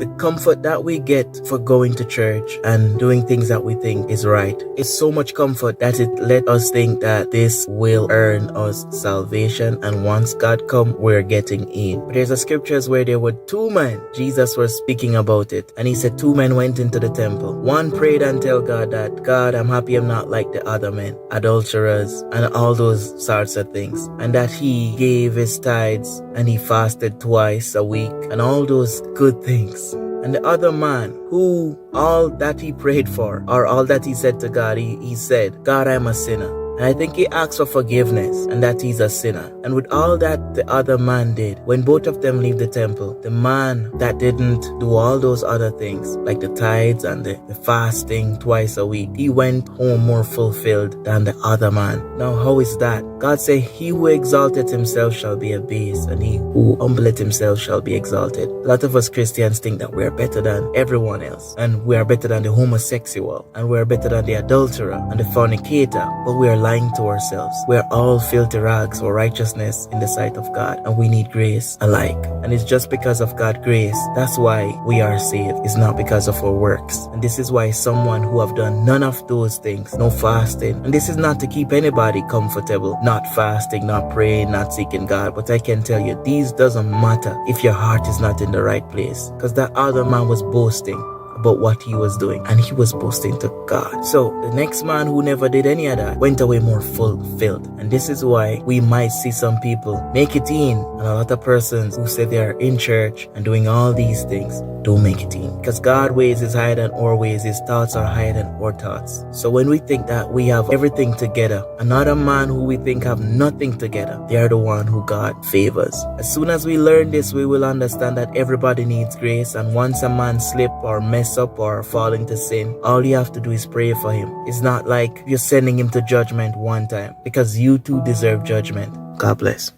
the comfort that we get for going to church and doing things that we think is right is so much comfort that it let us think that this will earn us salvation, and once God come, we're getting in. But there's a scriptures where there were two men. Jesus was speaking about it, and he said two men went into the temple. One prayed and tell God that, God, I'm happy I'm not like the other men, adulterers and all those sorts of things, and that he gave his tithes and he fasted twice a week and all those good things. And the other man, who all that he prayed for, or all that he said to God, he said, God, I'm a sinner. And I think he asked for forgiveness and that he's a sinner. And with all that the other man did, when both of them leave the temple, the man that didn't do all those other things, like the tithes and the fasting twice a week, he went home more fulfilled than the other man. Now, how is that? God said, he who exalteth himself shall be abased, and he who humbleth himself shall be exalted. A lot of us Christians think that we are better than everyone else, and we are better than the homosexual, and we are better than the adulterer and the fornicator, but we are lying to ourselves. We are all filthy rags for righteousness in the sight of God, and we need grace alike. And it's just because of God's grace, that's why we are saved. It's not because of our works. And this is why someone who have done none of those things, no fasting, and this is not to keep anybody comfortable, not fasting, not praying, not seeking God, but I can tell you, these doesn't matter if your heart is not in the right place, because that other man was boasting about what he was doing, and he was boasting to God. So the next man, who never did any of that, went away more fulfilled. And this is why we might see some people make it in, and a lot of persons who say they are in church and doing all these things don't make it in, because God's ways is higher than our ways. His thoughts are higher than our thoughts. So when we think that we have everything together, another man who we think have nothing together, they are the one who God favors. As soon as we learn this, we will understand that everybody needs grace, and once a man slip or mess up or fall into sin, all you have to do is pray for him. It's not like you're sending him to judgment one time, because you too deserve judgment. God bless.